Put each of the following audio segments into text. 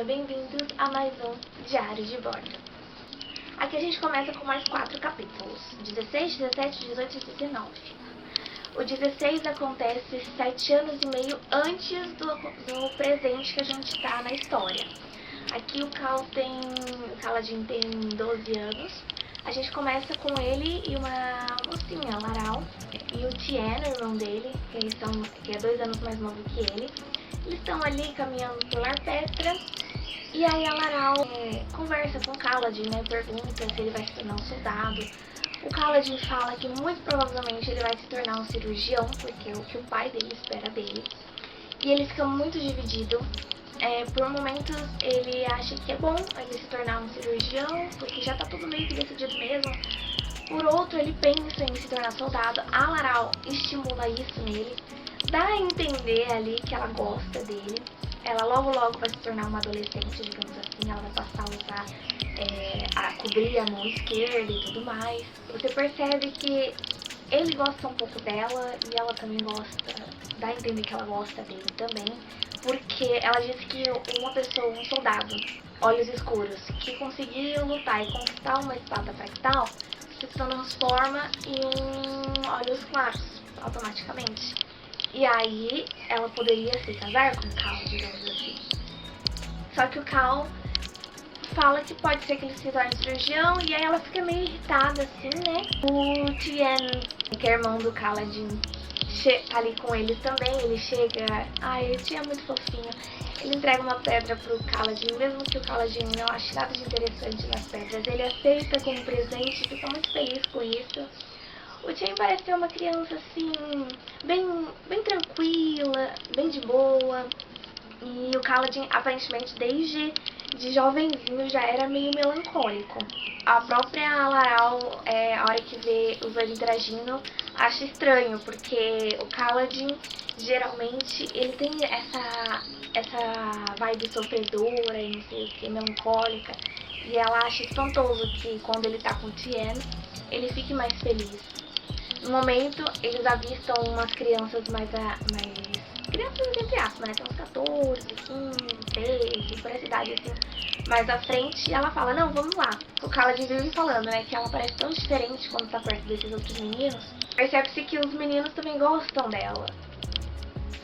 bem-vindos a mais um Diário de Bordo. Aqui a gente começa com mais 4 capítulos, 16, 17, 18 e 19. O 16 acontece 7 anos e meio antes do presente que a gente tá na história. Aqui o Kaladin tem 12 anos. A gente começa com ele e uma mocinha, Laral, e o Tien, o irmão dele, que é 2 anos mais novo que ele. Eles estão ali caminhando por Larpetra, e aí a Laral conversa com o Kaladin, né, pergunta se ele vai se tornar um soldado. O Kaladin fala que muito provavelmente ele vai se tornar um cirurgião, porque é o que o pai dele espera dele. E ele fica muito dividido. Por momentos ele acha que é bom ele se tornar um cirurgião, porque já tá tudo meio que decidido mesmo. Por outro, ele pensa em se tornar soldado. A Laral estimula isso nele, dá a entender ali que ela gosta dele. Ela logo vai se tornar uma adolescente, digamos assim. Ela vai passar a usar, a cobrir a mão esquerda e tudo mais. Você percebe que ele gosta um pouco dela e ela também gosta, dá a entender que ela gosta dele também. Porque ela disse que uma pessoa, um soldado, olhos escuros, que conseguir lutar e conquistar uma espada fractal, se transforma em olhos claros, automaticamente. E aí, ela poderia se casar com o Cal, digamos assim. Só que o Cal fala que pode ser que ele se torne cirurgião, e aí ela fica meio irritada, assim, né? O Tien, que é irmão do Kaladin, tá ali com eles também. Ele chega... Ai, o Tien é muito fofinho. Ele entrega uma pedra pro Kaladin, mesmo que o Kaladin não ache nada de interessante nas pedras. Ele aceita como presente e fica muito feliz com isso. O Tien parece ser uma criança, assim, bem tranquila, bem de boa. E o Kaladin, aparentemente, desde de jovenzinho, já era meio melancólico. A própria Laral, a hora que vê os dois interagindo, acha estranho, porque o Kaladin, geralmente, ele tem essa vibe sofredora e não sei o que, melancólica. E ela acha espantoso que quando ele tá com o Tien, ele fique mais feliz. No momento, eles avistam umas crianças mais crianças entre aspas, né? Tem uns 14, 15, 13, por essa idade assim. Mais à frente, ela fala, não, vamos lá. O Kaladin vive falando, né, que ela parece tão diferente quando tá perto desses outros meninos. Percebe-se que os meninos também gostam dela.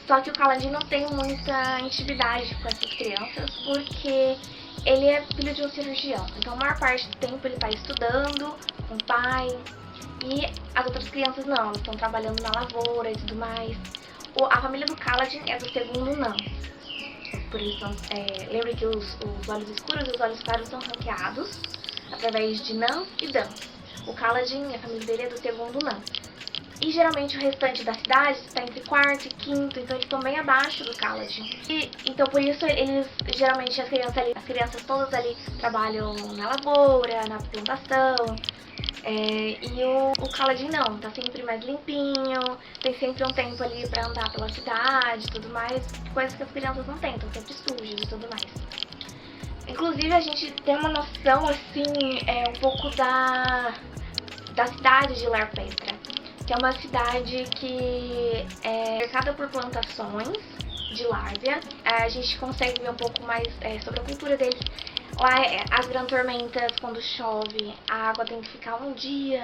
Só que o Kaladin não tem muita intimidade com essas crianças, porque ele é filho de um cirurgião. Então, a maior parte do tempo ele tá estudando com o pai. E as outras crianças não, elas estão trabalhando na lavoura e tudo mais. A família do Kaladin é do segundo não. Por isso, lembre que os olhos escuros e os olhos claros são ranqueados através de nãs e dãs. O Kaladin, a família dele é do segundo não. E geralmente o restante da cidade está entre quarto e quinto, então eles estão bem abaixo do Kaladin. Então por isso eles, geralmente as crianças todas ali trabalham na lavoura, na plantação. E o Kaladin não, tá sempre mais limpinho, tem sempre um tempo ali pra andar pela cidade e tudo mais, coisas que as crianças não têm, estão sempre sujas e tudo mais. Inclusive a gente tem uma noção, assim, um pouco da cidade de Larpetra, que é uma cidade que é cercada por plantações de Lárvia. A gente consegue ver um pouco mais sobre a cultura deles. Lá, as grandes tormentas, quando chove, a água tem que ficar um dia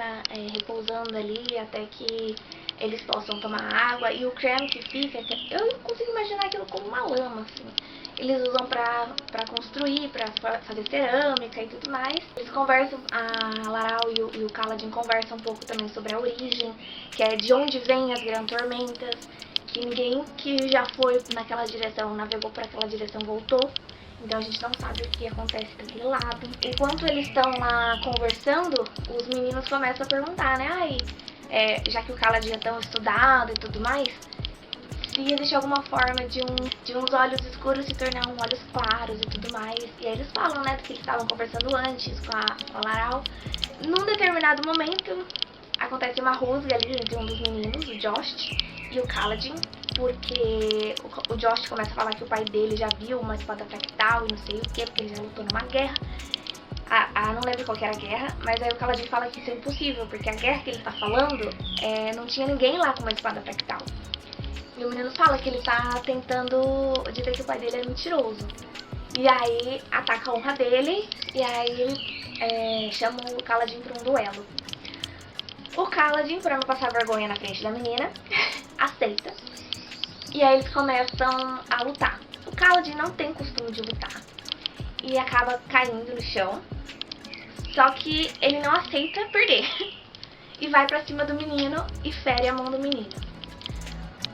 repousando ali até que eles possam tomar água. E o creme que fica, eu não consigo imaginar aquilo como uma lama, assim. Eles usam pra construir, pra fazer cerâmica e tudo mais. Eles conversam, a Laral e o Kaladin conversam um pouco também sobre a origem, que é de onde vêm as grandes tormentas, que ninguém que já foi naquela direção, navegou para aquela direção, voltou. Então a gente não sabe o que acontece daquele lado. Enquanto eles estão lá conversando, os meninos começam a perguntar, né? Já que o Kaladin é tão estudado e tudo mais, se existe alguma forma de uns olhos escuros se tornar olhos claros e tudo mais. E aí eles falam, né, que eles estavam conversando antes com a Laral. Num determinado momento, acontece uma rusga ali entre um dos meninos, o Josh, e o Kaladin, porque o Josh começa a falar que o pai dele já viu uma espada fractal e não sei o que, porque ele já lutou numa guerra. Não lembro qual que era a guerra, mas aí o Kaladin fala que isso é impossível, porque a guerra que ele tá falando, não tinha ninguém lá com uma espada fractal. E o menino fala que ele tá tentando dizer que o pai dele é mentiroso. E aí ataca a honra dele, e aí ele chama o Kaladin pra um duelo. O Kaladin, pra não passar vergonha na frente da menina, aceita. E aí eles começam a lutar. O Kaladin não tem costume de lutar e acaba caindo no chão. Só que ele não aceita perder e vai pra cima do menino e fere a mão do menino.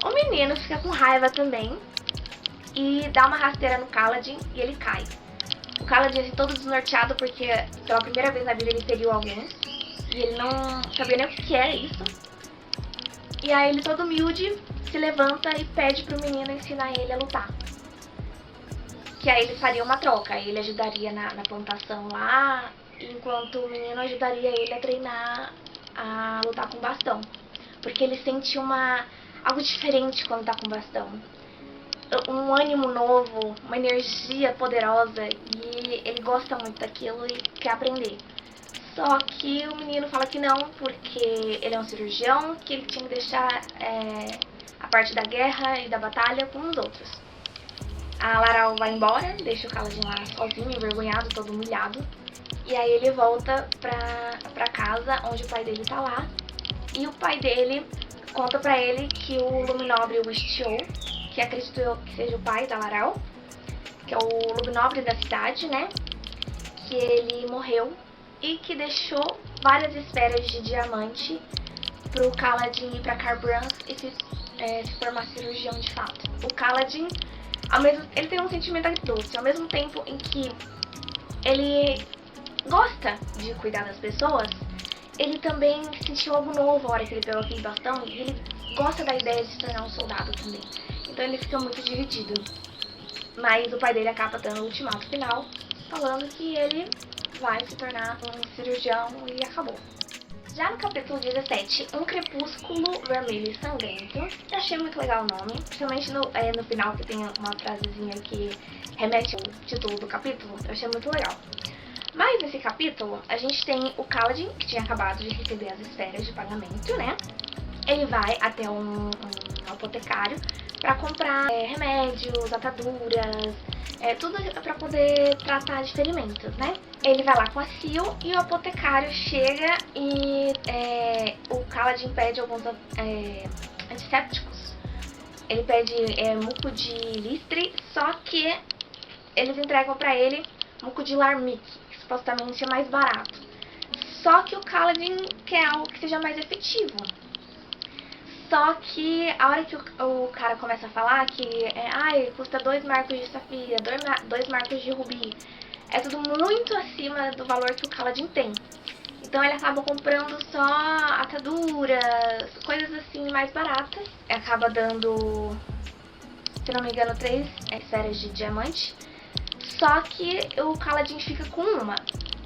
O menino fica com raiva também e dá uma rasteira no Kaladin e ele cai. O Kaladin assim, todo desnorteado porque pela primeira vez na vida ele feriu alguém e ele não sabia nem o que era isso. E aí ele todo humilde se levanta e pede pro menino ensinar ele a lutar. Que aí ele faria uma troca, ele ajudaria na plantação lá, enquanto o menino ajudaria ele a treinar a lutar com bastão. Porque ele sente algo diferente quando tá com bastão. Um ânimo novo, uma energia poderosa, e ele gosta muito daquilo e quer aprender. Só que o menino fala que não, porque ele é um cirurgião, que ele tinha que deixar a parte da guerra e da batalha com os outros. A Laral vai embora, deixa o Kaladin lá sozinho, envergonhado, todo humilhado. E aí ele volta pra casa, onde o pai dele tá lá. E o pai dele conta pra ele que o Luminobre Wishtio, que acredito eu que seja o pai da Laral, que é o Luminobre da cidade, né? Que ele morreu e que deixou várias esferas de diamante pro Kaladin ir pra Kharbrands e se formar cirurgião de fato. O Kaladin, ele tem um sentimento agridoce, ao mesmo tempo em que ele gosta de cuidar das pessoas, ele também sentiu algo novo a hora que ele pegou aquele bastão e ele gosta da ideia de se tornar um soldado também. Então ele fica muito dividido. Mas o pai dele acaba dando o ultimato final, falando que ele vai se tornar um cirurgião e acabou. Já no capítulo 17, Um Crepúsculo Vermelho e Sangrento, eu achei muito legal o nome, principalmente no final que tem uma frasezinha que remete ao título do capítulo, eu achei muito legal. Mas nesse capítulo, a gente tem o Kaladin, que tinha acabado de receber as esferas de pagamento, né? Ele vai até um apotecário para comprar remédios, ataduras, tudo para poder tratar de ferimentos, né? Ele vai lá com a Sil e o apotecário chega e o Kaladin pede alguns antissépticos. Ele pede muco de listre, só que eles entregam para ele muco de larmic, que supostamente é mais barato. Só que o Kaladin quer algo que seja mais efetivo. Só que a hora que o cara começa a falar que custa 2 marcos de safira, 2 marcos de rubi, é tudo muito acima do valor que o Kaladin tem. Então ele acaba comprando só ataduras, coisas assim mais baratas. Acaba dando, se não me engano, 3 esferas de diamante. Só que o Kaladin fica com uma.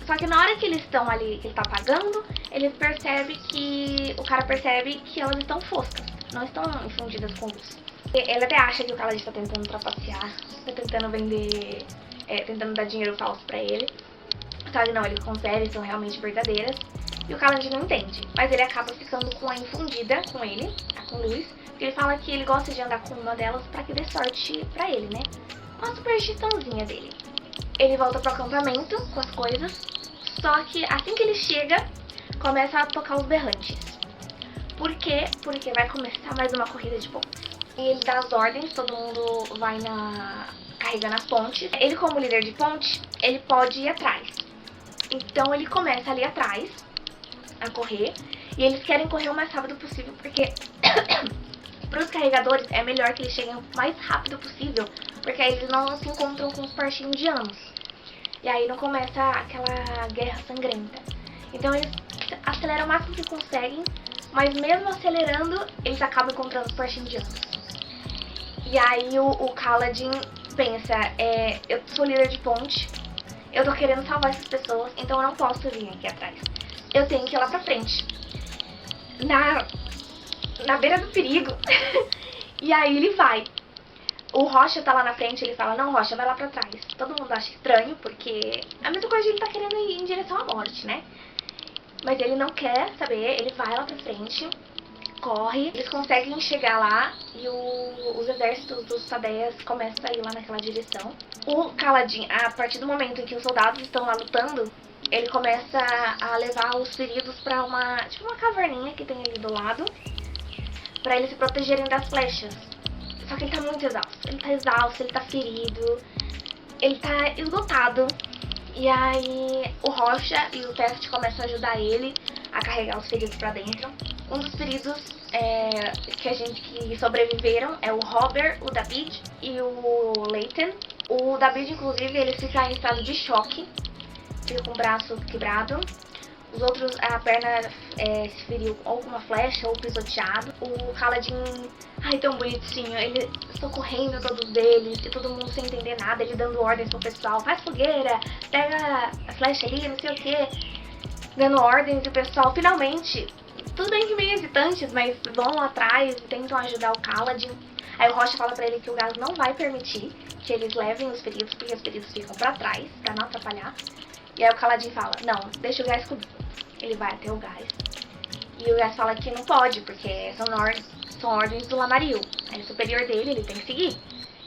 Só que na hora que eles estão ali, que ele tá pagando, o cara percebe que elas estão foscas, não estão infundidas com luz. Ele até acha que o Kaladin está tentando trapacear, está tentando vender, tentando dar dinheiro falso pra ele. Só que não, ele confere, são realmente verdadeiras. E o Kaladin não entende, mas ele acaba ficando com a infundida com ele, a com luz. Porque ele fala que ele gosta de andar com uma delas pra que dê sorte pra ele, né? Uma superstiçãozinha dele. Ele volta pro acampamento com as coisas. Só que assim que ele chega, começa a tocar os berrantes. Por quê? Porque vai começar mais uma corrida de pontes. E ele dá as ordens, todo mundo vai carregando as pontes. Ele, como líder de ponte, ele pode ir atrás. Então ele começa ali atrás a correr. E eles querem correr o mais rápido possível, porque para os carregadores é melhor que eles cheguem o mais rápido possível, porque aí eles não se encontram com os parche-indianos. E aí não começa aquela guerra sangrenta. Então eles aceleram o máximo que conseguem, mas mesmo acelerando, eles acabam encontrando os parche-indianos. E aí o Kaladin pensa, eu sou líder de ponte, eu tô querendo salvar essas pessoas, então eu não posso vir aqui atrás. Eu tenho que ir lá pra frente. Na beira do perigo. E aí ele vai. O Rocha tá lá na frente, ele fala, não, Rocha, vai lá pra trás. Todo mundo acha estranho, porque a mesma coisa de ele tá querendo ir em direção à morte, né? Mas ele não quer saber, ele vai lá pra frente. corre, eles conseguem chegar lá e os exércitos dos Sadeias começam a ir lá naquela direção. O Kaladin, a partir do momento em que os soldados estão lá lutando, ele começa a levar os feridos pra uma caverninha que tem ali do lado, pra eles se protegerem das flechas. Só que ele tá muito exausto, ele tá ferido, ele tá esgotado. E aí o Rocha e o Teft começam a ajudar ele a carregar os feridos pra dentro. Um dos feridos que sobreviveram é o Robert, o David e o Leighton. O David, inclusive, ele fica em estado de choque, fica com o braço quebrado. Os outros, a perna se feriu ou com uma flecha ou pisoteado. O Kaladin, ai, tão bonitinho, ele socorrendo todos eles e todo mundo sem entender nada, ele dando ordens pro pessoal, faz fogueira, pega a flecha ali, não sei o que, dando ordens e o pessoal finalmente, tudo bem que meio hesitantes, mas vão atrás e tentam ajudar o Kaladin. Aí o Rocha fala pra ele que o gás não vai permitir que eles levem os feridos, porque os feridos ficam pra trás, pra não atrapalhar. E aí o Kaladin fala, não, deixa o gás comigo. Ele vai até o gás. E o gás fala que não pode, porque são ordens do Lamaril. É superior dele, ele tem que seguir.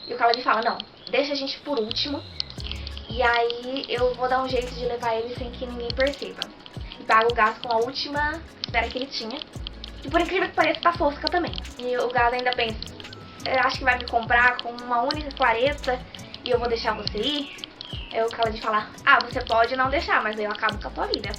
E o Kaladin fala, não, deixa a gente por último. E aí eu vou dar um jeito de levar ele sem que ninguém perceba. E paga o gás com a última espera que ele tinha. E por incrível que pareça, tá fosca também. E o gás ainda pensa, eu acho que vai me comprar com uma única clareta e eu vou deixar você ir. Aí o Kaladin fala, ah, você pode não deixar, mas aí eu acabo com a tua vida.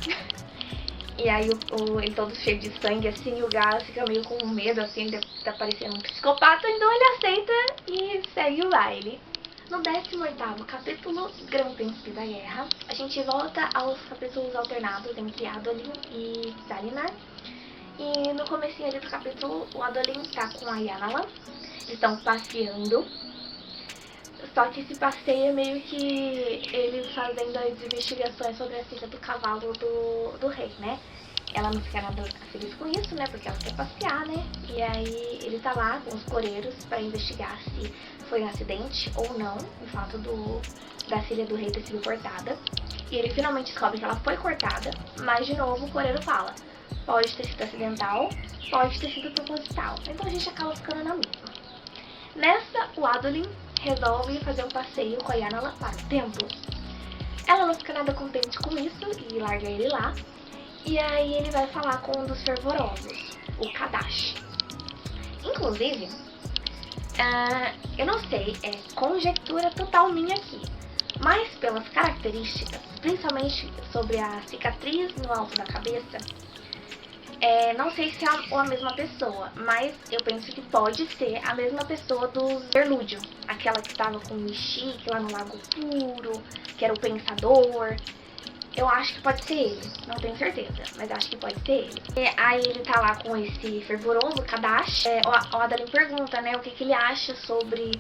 E aí ele todo cheio de sangue, assim, e o Gás fica meio com medo, assim, de tá parecendo um psicopata, então ele aceita e segue o baile. No 18º capítulo, Grão-Príncipe da Guerra, a gente volta aos capítulos alternados entre Adolin e Dalinar. E no comecinho ali do capítulo, o Adolin tá com a Yanala, eles estão passeando. Só que esse passeio é meio que eles fazendo as investigações sobre a filha do cavalo do rei, né? Ela não fica nada feliz com isso, né? Porque ela quer passear, né? E aí ele tá lá com os coreiros pra investigar se foi um acidente ou não, o fato da filha do rei ter sido cortada. E ele finalmente descobre que ela foi cortada, mas de novo o coreiro fala, pode ter sido acidental, pode ter sido proposital. Então a gente acaba ficando na mesma. Nessa, o Adolin resolve fazer um passeio com a Yanala para o templo. Ela não fica nada contente com isso e larga ele lá. E aí ele vai falar com um dos fervorosos, o Kadash. Inclusive, eu não sei, é conjectura total minha aqui, mas pelas características, principalmente sobre a cicatriz no alto da cabeça, não sei se é a mesma pessoa, mas eu penso que pode ser a mesma pessoa do Interlúdio. Aquela que estava com o Mexique lá no Lago Puro, que era o pensador. Eu acho que pode ser ele, não tenho certeza, mas acho que pode ser ele. E aí ele tá lá com esse fervoroso Kadash. O Adalin pergunta, né, o que ele acha sobre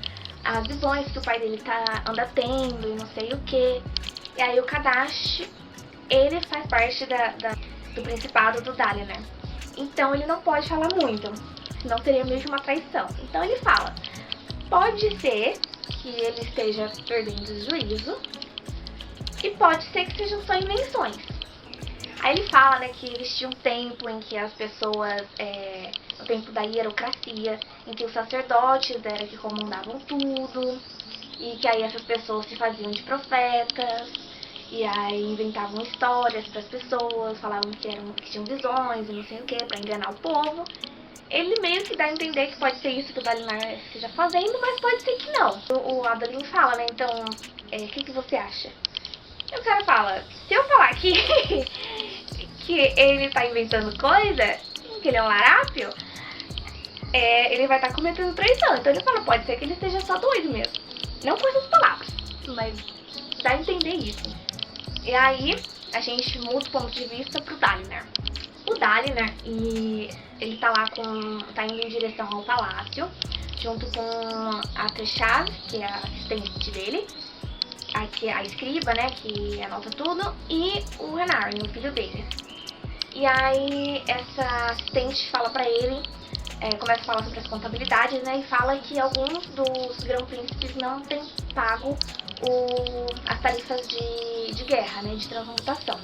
as visões que o pai dele anda tendo e não sei o que. E aí o Kadash, ele faz parte do principado do Dalinar. Então ele não pode falar muito, senão seria mesmo uma traição. Então ele fala, pode ser que ele esteja perdendo o juízo e pode ser que sejam só invenções. Aí ele fala, né, que existia um tempo em que as pessoas, o tempo da hierocracia, em que os sacerdotes eram que comandavam tudo, e que aí essas pessoas se faziam de profetas, e aí inventavam histórias para as pessoas, falavam que tinham visões e não sei o que, para enganar o povo. Ele meio que dá a entender que pode ser isso que o Dalinar esteja fazendo, mas pode ser que não. O Adolin fala, né, então, o que você acha? E o cara fala, se eu falar que ele tá inventando coisa, que ele é um larápio, ele vai estar cometendo traição. Então ele fala, pode ser que ele esteja só doido mesmo. Não com essas palavras, mas dá a entender isso. E aí, a gente muda o ponto de vista pro Dalinar. O Dalinar, ele tá lá tá indo em direção ao palácio, junto com a Trechaz, que é a assistente dele, a escriba, né, que anota tudo, e o Renarin, o filho dele. E aí, essa assistente fala pra ele, começa a falar sobre as contabilidades, né, e fala que alguns dos grão-príncipes não têm pago as tarifas de guerra, né, de transmutação.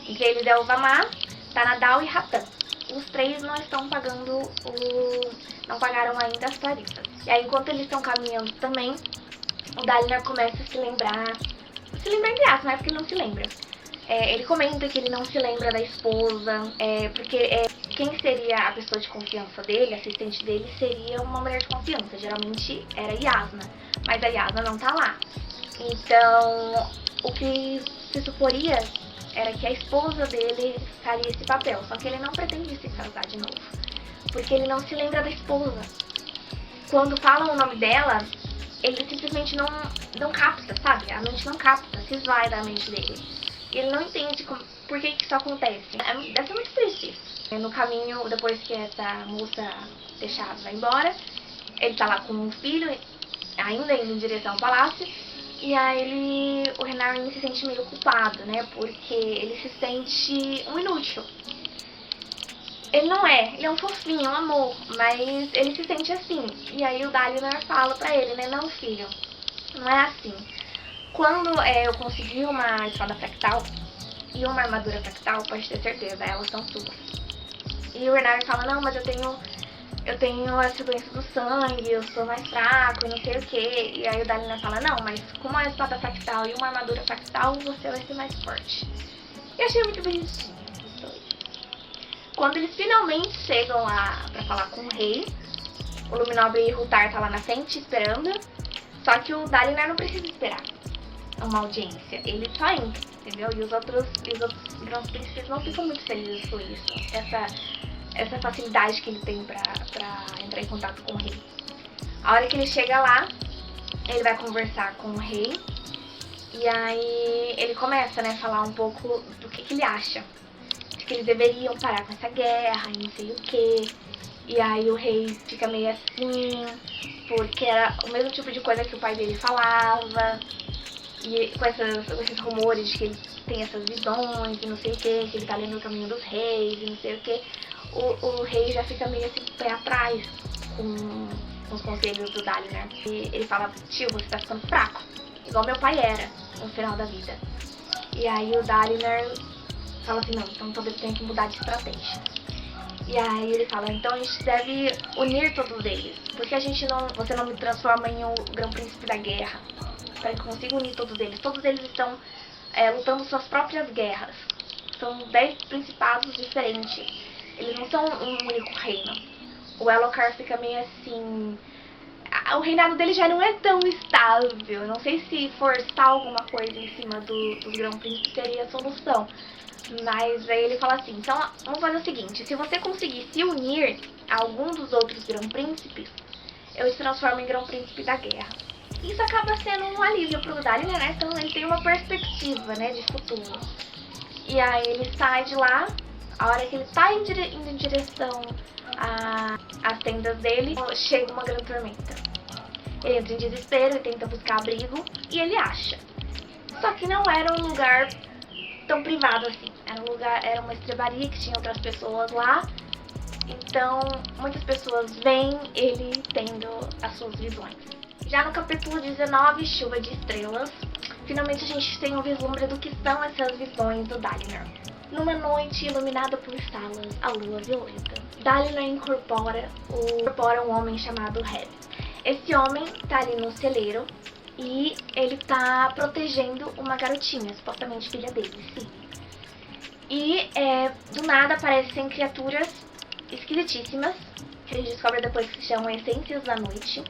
Entre eles é o Vamar, Tanadal e Ratan. os três não estão pagando não pagaram ainda as tarifas. E aí, enquanto eles estão caminhando também, o Dalinar começa a se lembrar entre aspas, mas é porque ele não se lembra. Ele comenta que ele não se lembra da esposa, porque quem seria a pessoa de confiança dele, assistente dele, seria uma mulher de confiança. Geralmente era Yasna, mas a Yasna não tá lá. Então, o que se suporia era que a esposa dele faria esse papel, só que ele não pretende se casar de novo, porque ele não se lembra da esposa. Quando falam o nome dela, ele simplesmente não capta, sabe? A mente não capta, se esvai da mente dele. E ele não entende por que isso acontece. Deve ser muito triste isso. No caminho, depois que essa moça deixada vai embora, ele tá lá com um filho, ainda indo em direção ao palácio, e aí o Renarin se sente meio culpado, né? Porque ele se sente um inútil. Ele não é, ele é um fofinho, um amor, mas ele se sente assim. E aí o Dalinar fala pra ele, né? Não, filho, não é assim. Quando eu conseguir uma espada fractal e uma armadura fractal, pode ter certeza, elas são suas. E o Renarin fala, não, mas eu tenho essa doença do sangue, eu sou mais fraco e não sei o que. E aí o Dalinar fala, não, mas com uma espada fractal e uma armadura fractal, você vai ser mais forte. E eu achei muito bonitinho. Quando eles finalmente chegam lá pra falar com o rei, o Luminobre e Rutar tá lá na frente esperando. Só que o Dalinar não precisa esperar uma audiência, ele só entra, entendeu? E os outros grandes príncipes não ficam muito felizes com isso. Essa facilidade que ele tem pra entrar em contato com o rei. A hora que ele chega lá, ele vai conversar com o rei. E aí ele começa, né, a falar um pouco do que ele acha. Que eles deveriam parar com essa guerra e não sei o que. E aí o rei fica meio assim, porque era o mesmo tipo de coisa que o pai dele falava. E com esses rumores de que ele tem essas visões e não sei o que ele tá lendo o Caminho dos Reis e não sei o que. O rei já fica meio assim, pé atrás com os conselhos do Dalinar. E ele fala, tio, você tá ficando fraco, igual meu pai era no final da vida. E aí o Dalinar fala assim, não, então talvez tenha que mudar de estratégia. E aí ele fala, então a gente deve unir todos eles, porque você não me transforma em um grão príncipe da guerra, para que eu consiga unir todos eles. Todos eles estão lutando suas próprias guerras. São 10 principados diferentes. Eles não são um único reino. O Elhokar fica meio assim, o reinado dele já não é tão estável. Não sei se forçar alguma coisa em cima dos grão príncipes seria a solução. Mas aí ele fala assim, então vamos fazer o seguinte, se você conseguir se unir a algum dos outros grão-príncipes, eu te transformo em grão-príncipe da guerra. Isso acaba sendo um alívio pro Dalinar, né? Então ele tem uma perspectiva, né, de futuro. E aí ele sai de lá, a hora que ele tá indo em direção às tendas dele, chega uma grande tormenta. Ele entra em desespero e tenta buscar abrigo, e ele acha. Só que não era um lugar tão privado assim. Era uma estrebaria que tinha outras pessoas lá. Então, muitas pessoas veem ele tendo as suas visões. Já no capítulo 19, Chuva de Estrelas, finalmente a gente tem um vislumbre do que são essas visões do Dalinar. Numa noite iluminada por estrelas, a lua violeta, Dalinar incorpora um homem chamado Red. Esse homem tá ali no celeiro e ele tá protegendo uma garotinha, supostamente filha dele, sim. E do nada aparecem criaturas esquisitíssimas, que a gente descobre depois que se chamam Essências da Noite.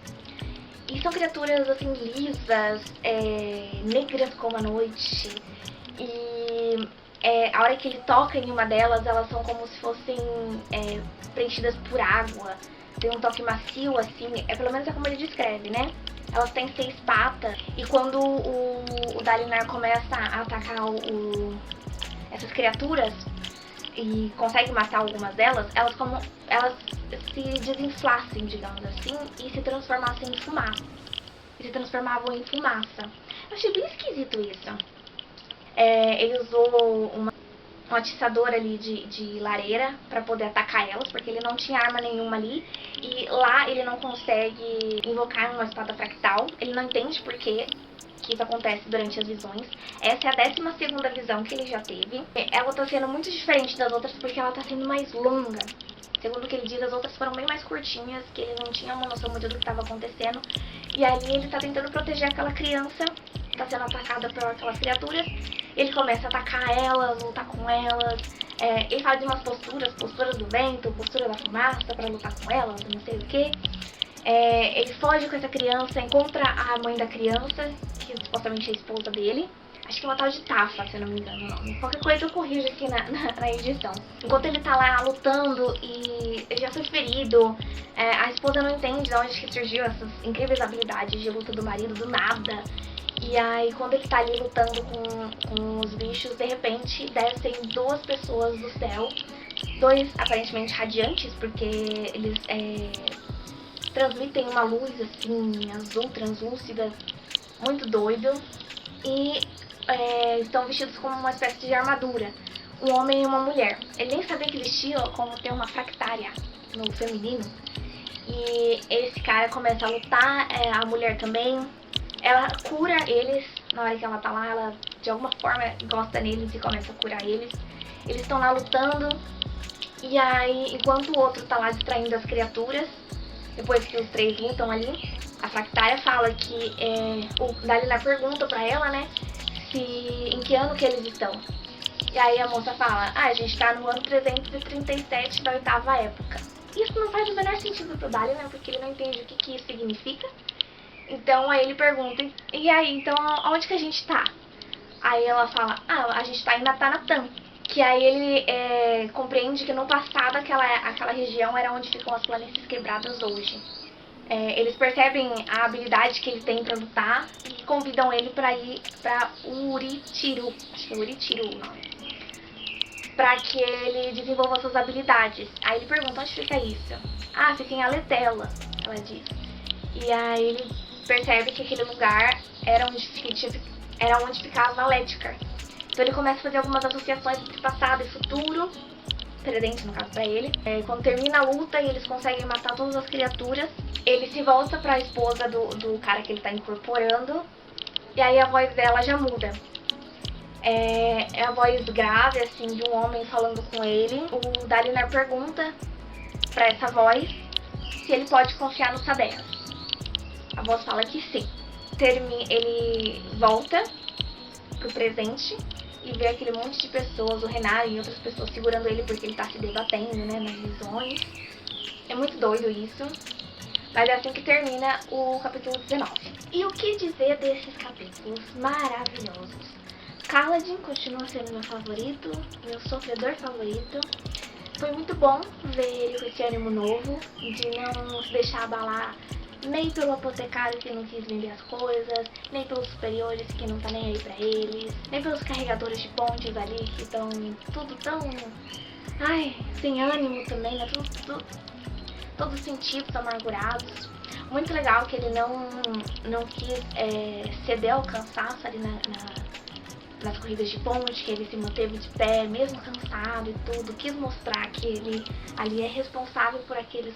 E são criaturas assim lisas, negras como a noite. E a hora que ele toca em uma delas, elas são como se fossem preenchidas por água. Tem um toque macio assim, pelo menos é como ele descreve, né? Elas têm 6 patas. E quando o Dalinar começa a atacar essas criaturas e consegue matar algumas delas, elas se desinflassem, digamos assim, e se transformassem em fumaça. E se transformavam em fumaça. Eu achei bem esquisito isso. Ele usou uma atiçadora ali de lareira pra poder atacar elas, porque ele não tinha arma nenhuma ali. E lá ele não consegue invocar uma espada fractal. Ele não entende por que que isso acontece durante as visões. Essa é a 12ª visão que ele já teve. Ela tá sendo muito diferente das outras porque ela tá sendo mais longa. Segundo o que ele diz, as outras foram bem mais curtinhas, que ele não tinha uma noção muito do que estava acontecendo. E ali ele tá tentando proteger aquela criança que tá sendo atacada por aquelas criaturas. Ele começa a atacar elas, lutar com elas. Ele faz umas posturas do vento, postura da fumaça pra lutar com elas, não sei o que. Ele foge com essa criança, encontra a mãe da criança, que supostamente é a esposa dele. Acho que é uma tal de Tafa, se eu não me engano o nome. Qualquer coisa eu corrijo aqui na edição. Enquanto ele tá lá lutando e ele já foi ferido, a esposa não entende de onde que surgiu essas incríveis habilidades de luta do marido, do nada. E aí quando ele tá ali lutando com os bichos, de repente descem 2 pessoas do céu. 2 aparentemente radiantes, porque eles transmitem uma luz assim, azul, translúcida, muito doido. E estão vestidos como uma espécie de armadura, um homem e uma mulher. Ele nem sabia que existia, como tem uma fractária no feminino. E esse cara começa a lutar, a mulher também. Ela cura eles, na hora que ela tá lá, ela de alguma forma gosta neles e começa a curar eles. Eles estão lá lutando, e aí enquanto o outro tá lá distraindo as criaturas, depois que os 3 lutam ali, a fractária fala que o Dalinar pergunta pra ela, né, em que ano que eles estão. E aí a moça fala, a gente tá no ano 337 da 8ª época. Isso não faz o menor sentido pro Dalinar, porque ele não entende o que isso significa. Então aí ele pergunta, e aí, então onde que a gente tá? Aí ela fala, a gente tá em Natanatan. Que aí ele compreende que no passado aquela região era onde ficam as planícies quebradas hoje. Eles percebem a habilidade que ele tem pra lutar e convidam ele pra ir pra Uritiru. Acho que é Uritiru o nome. Pra que ele desenvolva suas habilidades. Aí ele pergunta, onde fica isso? Fica em Aletela, ela diz. E aí ele percebe que aquele lugar era onde ficava a Lética. Então ele começa a fazer algumas associações entre passado e futuro, presente no caso pra ele. Quando termina a luta e eles conseguem matar todas as criaturas, ele se volta pra esposa do cara que ele tá incorporando, e aí a voz dela já muda. É a voz grave, assim, de um homem falando com ele. O Dalinar pergunta pra essa voz se ele pode confiar no Sadeas. A voz fala que sim. Ele volta pro presente e vê aquele monte de pessoas, o Renar e outras pessoas segurando ele porque ele tá se debatendo, né, nas visões. É muito doido isso. Mas é assim que termina o capítulo 19. E o que dizer desses capítulos maravilhosos? Kaladin continua sendo meu favorito, meu sofredor favorito. Foi muito bom ver ele com esse ânimo novo, de não se deixar abalar nem pelo apotecário que não quis vender as coisas, nem pelos superiores que não tá nem aí pra eles, nem pelos carregadores de pontes ali que estão tudo tão... sem ânimo também, né? Todos sentidos amargurados. Muito legal que ele não quis ceder ao cansaço ali nas corridas de ponte, que ele se manteve de pé, mesmo cansado e tudo. Quis mostrar que ele ali é responsável por aqueles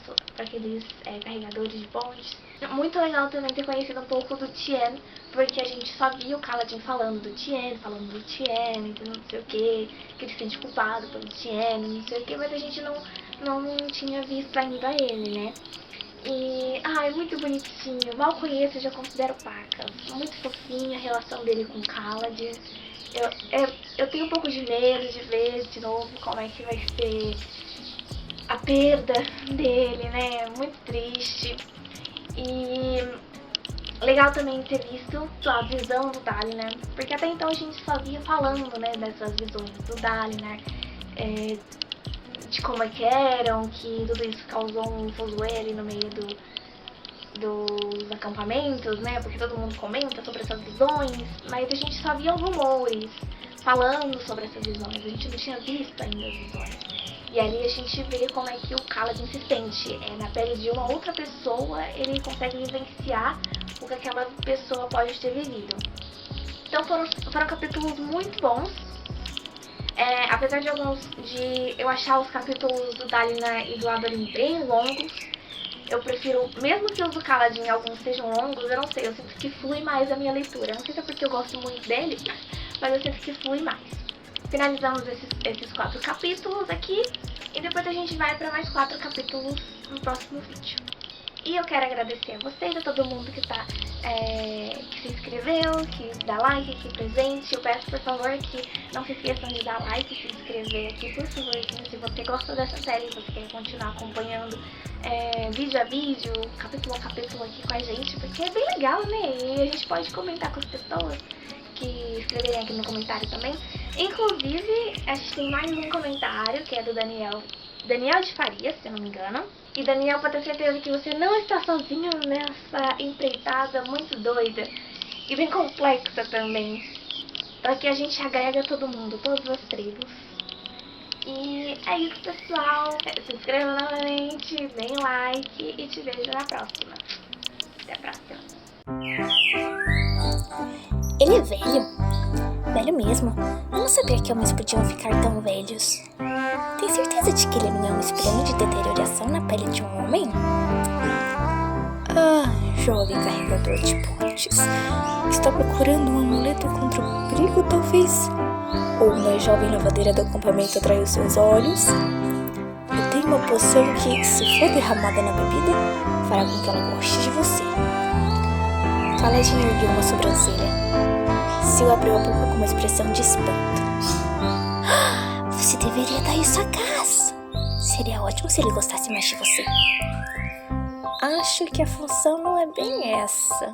carregadores de pontes. Muito legal também ter conhecido um pouco do Tien, porque a gente só via o Kaladin falando do Tien, então não sei o que ele se sente culpado pelo Tien, não sei o que, mas a gente não tinha visto ainda ele, né? E, muito bonitinho, mal conheço, já considero pacas. Muito fofinha a relação dele com o Kaladin. Eu tenho um pouco de medo de ver de novo como é que vai ser a perda dele, né? Muito triste. E legal também ter visto a visão do Dalinar, porque até então a gente só via falando, né, dessas visões do Dalinar, de como é que eram, que tudo isso causou um fuzuê ali no meio dos acampamentos, né, porque todo mundo comenta sobre essas visões, mas a gente só via rumores falando sobre essas visões, a gente não tinha visto ainda as visões. E ali a gente vê como é que o Kaladin se sente. Na pele de uma outra pessoa, ele consegue vivenciar o que aquela pessoa pode ter vivido. Então foram capítulos muito bons. Apesar de eu achar os capítulos do Dalinar e do Adolin bem longos, Eu prefiro, mesmo que os caladinhos alguns sejam longos, eu não sei, eu sinto que flui mais a minha leitura. Não sei se é porque eu gosto muito dele, mas eu sinto que flui mais. Finalizamos esses 4 capítulos aqui e depois a gente vai para mais 4 capítulos no próximo vídeo. E eu quero agradecer a vocês, a todo mundo que que se inscreveu, que dá like aqui presente. Eu peço, por favor, que não se esqueçam de dar like e se inscrever aqui, por favorzinho. Se você gostou dessa série e você quer continuar acompanhando vídeo a vídeo, capítulo a capítulo aqui com a gente, porque é bem legal, né? E a gente pode comentar com as pessoas que escreverem aqui no comentário também. Inclusive, a gente tem mais um comentário, que é do Daniel de Farias, se eu não me engano. E Daniel, pode ter certeza que você não está sozinho nessa empreitada muito doida e bem complexa também. Aqui a gente agrega todo mundo, todas as tribos. E é isso, pessoal. Se inscreva novamente, deem like e te vejo na próxima. Até a próxima. Ele é velho? Velho mesmo. Eu não sabia que homens podiam ficar tão velhos. Tem certeza de que ele não é um espelho de deterioração na pele de um homem? Ah, jovem carregador de pontes. Está procurando um amuleto contra o perigo, talvez? Ou uma jovem lavadeira do acampamento atraiu seus olhos? Eu tenho uma poção que, se for derramada na bebida, fará com que ela goste de você. Kaladin ergueu uma sobrancelha. Sil abriu a boca com uma expressão de espanto. Você deveria dar isso a Gaz. Seria ótimo se ele gostasse mais de você. Acho que a função não é bem essa.